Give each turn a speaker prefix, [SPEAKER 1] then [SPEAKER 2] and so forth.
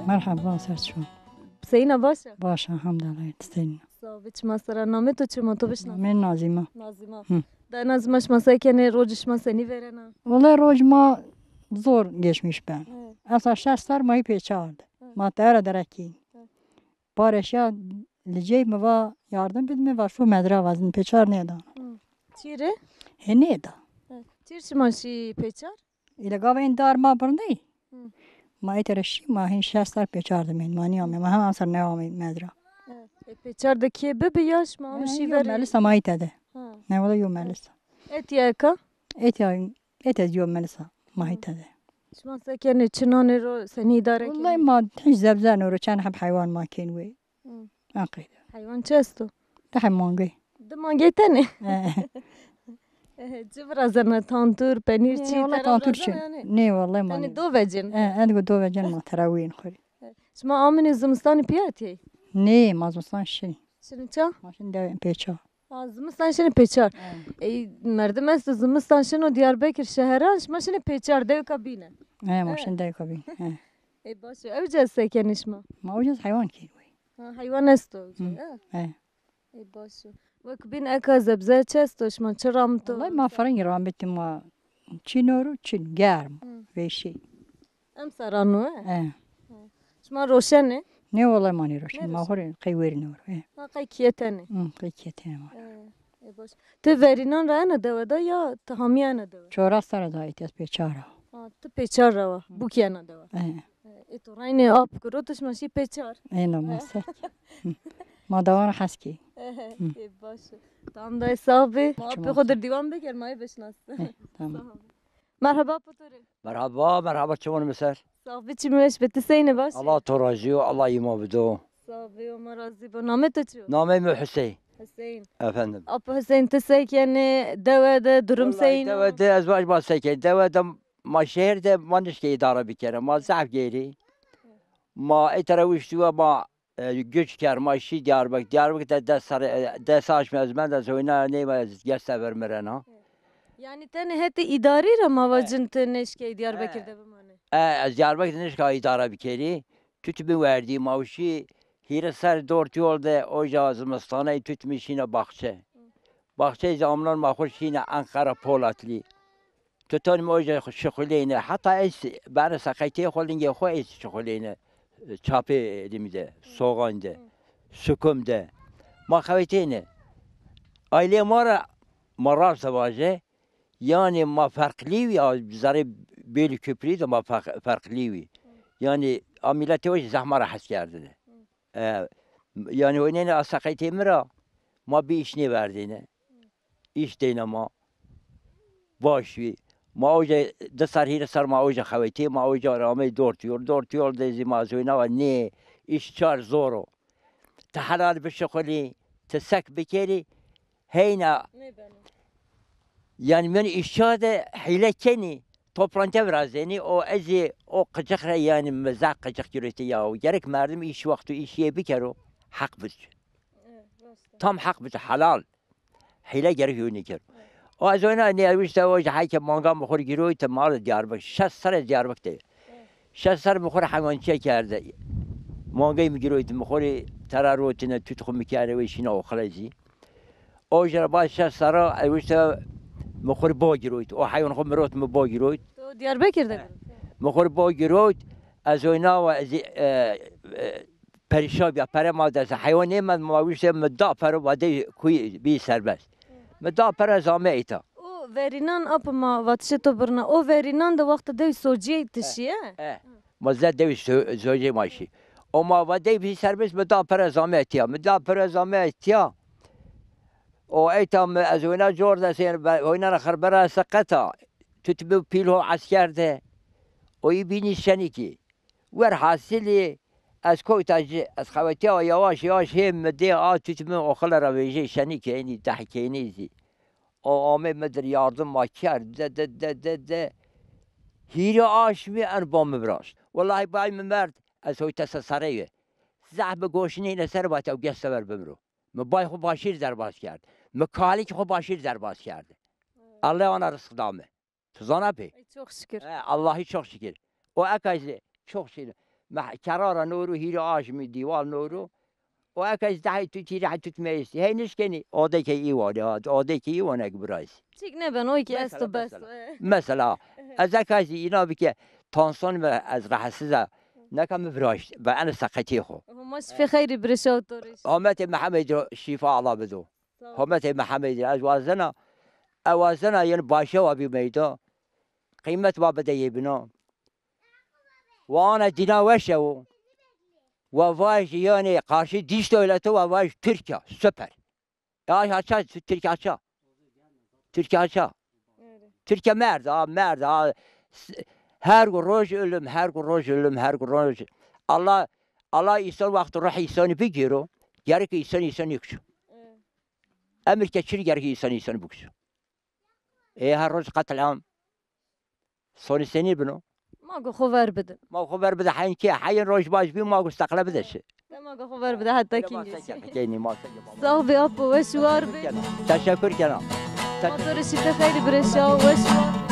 [SPEAKER 1] مرحبا سرچون
[SPEAKER 2] سینا باشه
[SPEAKER 1] باشه الحمدلله سینا
[SPEAKER 2] صاحبش مسرا نامه تو چما تو بشناسی
[SPEAKER 1] من نازیما
[SPEAKER 2] در نازمش مسای کنه روزش مسنی ورنا
[SPEAKER 1] والله روز ما zor geçmiş ben. Aslında şahslar mayı peçardı. Matara dereki. Barışa licey mi var yardım bilme var şu medra vazın peçar ne da.
[SPEAKER 2] Çire?
[SPEAKER 1] He ne da?
[SPEAKER 2] Çir şmaşi peçar?
[SPEAKER 1] İle gavin dar ma bırnı. Mayı tereşi mahin şahslar peçardı men mani ama hem asar ne ama medra.
[SPEAKER 2] Peçar da ki be yaş ma muşi ver.
[SPEAKER 1] Melisa mayı tede. Ne ola yo melisa.
[SPEAKER 2] Etiyaka?
[SPEAKER 1] Et yo melisa mayı tede.
[SPEAKER 2] شما سکنه چنانه رو سنی داره که؟
[SPEAKER 1] والله ما هیچ زبزن رو چند حب حیوان ما کنوی. عقیده.
[SPEAKER 2] حیوان چه استو؟
[SPEAKER 1] ده مانگی.
[SPEAKER 2] ده مانگی تنه؟ چه برازنه تانتور پنیر چی؟
[SPEAKER 1] والله تانتور چی؟ نه والله ما.
[SPEAKER 2] تنه دو وجن؟
[SPEAKER 1] ادگو دو وجن ما تراوین خوری.
[SPEAKER 2] شما آمنی زمستانی پیاتی؟
[SPEAKER 1] نه ما زمستان شنی.
[SPEAKER 2] شنی چه؟
[SPEAKER 1] ماشین دویم پیچا.
[SPEAKER 2] زمستان شنی پیچار. ای مردم است زمستان شنو دیاربکر شهرانش ماشین پیچار دیو کابینه.
[SPEAKER 1] ماشین دیو کابین.
[SPEAKER 2] ای باشه اوجا سکنیش ما
[SPEAKER 1] اوجا حیوان کنوی.
[SPEAKER 2] حیوان استو. ای باشه. وقت بین اکا زبزه چه استوش ما چرام تو؟
[SPEAKER 1] والله ما فرنگ رام بیتیم ما چینورو چین گرم ویشی.
[SPEAKER 2] ام سرانوه؟ شما روشنه؟
[SPEAKER 1] نه والله مانی روشن ما خوری قیوری نور.
[SPEAKER 2] ما قیکیتنه.
[SPEAKER 1] قیکیتنه ما.
[SPEAKER 2] ای باشه. تو ورینان راه نداوده یا تهامیه نداوده؟
[SPEAKER 1] چهار سر دایت از پیچارا.
[SPEAKER 2] تو پیچار روا بوکیه نداوده. ای تو راینه آب کروتش ماشی پیچار.
[SPEAKER 1] اینا مسک. ما دوان خسکی.
[SPEAKER 2] ای باشه. تام دای صاحبی. ما به خود در دیوان بگر مای بشناسه. مرحبا پتره.
[SPEAKER 3] مرحبا چمون مسر.
[SPEAKER 2] صاحبی چی میش به تسینه باشه.
[SPEAKER 3] الله تو راضی و الله ایما بدو.
[SPEAKER 2] صاحبی و مرازی با نامه تو چیو؟
[SPEAKER 3] نامه مو حسین.
[SPEAKER 2] حسین.
[SPEAKER 3] افندم.
[SPEAKER 2] آپ حسین تسیک یعنی دوده درم سین.
[SPEAKER 3] دوده ازواج ما سیکه دوده ما شهر ده ما نشکی اداره بکره ما ضعف گیری. ما اترویشتو ما güç kar maaşı Diyarbakır da saç mezmen de zoyna ne var geste vermeren ha.
[SPEAKER 2] Yani tane heti idari ama vacın teneşke Diyarbakır'da bimane.
[SPEAKER 3] Az Diyarbakır'da neşke idare bikeri. Tütübü verdi maaşı hire ser dört yolda ocağı zımstana tütmüş yine bahçe. Bahçe zamanlar mahur yine Ankara Polatlı. Tutan ocağı şokuleyne hatta es bana sakayte holdinge ho es şokuleyne. Çapı elimde, soğandı, sukumda. Mahvetine. Aile marar savaşı. Yani ma farklı ya bizleri böyle köprü de ma farklı. Yani ameliyatı o zahmara has geldi. Yani o ne asakayte mira ma bir iş ne verdiğine. İş değil ama başvi. ما اوجه دستار هیر سر ما اوجه خویتی ما اوجه رامه دورت یور دزی ما زوینا و نه ایش چار زورو تحلال بشخلی تسک بکری هینا yani ben işçide hile keni toplantı birazeni o ezi o qıcıqra yani mezak qıcıq yürütü ya gerek merdim iş vakti işe bir kere hak biz tam hak biz halal hile gerek yönü o az önce ne yapmıştı o hayke manga mıhur giriyor tamam Diyarbakır şas sar Diyarbakır'da şas sar mıhur hayvançı kerdi mangayı mı giriyor mıhur tararotine tutuğum mikare ve işine okulacı o jaraba şas sara aymıştı mıhur boğa giriyor o hayvan kumirot mu boğa giriyor
[SPEAKER 2] Diyarbakır'da
[SPEAKER 3] mıhur boğa giriyor az önce o perişan ya peremad hayvan ne mavişte meda per vade kuy bir serbest مدا پر ازامه ایتا.
[SPEAKER 2] او ورینان اپ ما واتشه تو برنا او ورینان ده وقت دوی سوجی تشیه.
[SPEAKER 3] مزد دوی سوجی ماشی. اما ودی بی سربیس مدا پر ازامه ایتیا. مدا پر ازامه ایتیا. او ایتا از وینا جور دستین وینا خربره سقطا. تتبو پیلو عسکر ده. او بینی شنی کی. ور حاصلی از کوتاج از خواتي او یواش هم مدي تتم اخل رويجي شني كيني تحكيني زي او ام مدر yardım ما کرد ده هيري آش مي ان بام براش والله باي من مرد از هوی تس سریه زعب گوشنی نسر باید او گست بر بمرو مبای خو باشیر در باز کرد مکالی که خو باشیر در باز کرده الله آن رزق دامه تو زانه پی
[SPEAKER 2] çok şükür.
[SPEAKER 3] Allah'ı çok şükür. O ekazı çok şükür. Karara nuru hiri aşmi dival nuru. O ekaz dahi tutiri hat tutmayız. Henüz keni o da ki iyi var ya. O da ki iyi var ne burası.
[SPEAKER 2] Çek ne ben o ki
[SPEAKER 3] Mesela,
[SPEAKER 2] esto bes.
[SPEAKER 3] Mesela az ekazı ina bir ki tansiyon ve az rahatsıza ne kam براش و انا سقطی خو.
[SPEAKER 2] همش في خير برشا وطورش.
[SPEAKER 3] همت محمد شفاء الله بدو. همت محمد از وازنا یعنی باشه و بی میدا قیمت با بده یبنا و آن دینا وشه و واش یعنی قارشی دیش دولته و واش ترکیه سپر یا هاچا ترکیه هاچا ترکیه هاچا ترکیه مرد her gün roş ölüm her gün roş ölüm her gün roş Allah insan vakti ruh insanı bir giro gerek insan yoksa Amerika çiri gerek insan buksu her roz قتل عام صوني سنين بنو
[SPEAKER 2] ماكو خبر بده
[SPEAKER 3] ما خبر بده حين كي حين روج باش بي ماكو استقله بدش
[SPEAKER 2] ماكو خبر بده حتى كينجي
[SPEAKER 3] كيني ما
[SPEAKER 2] صاحبي ابو وشوار بي
[SPEAKER 3] تشكر كلام
[SPEAKER 2] موتور الشتاء خير برشا وشوار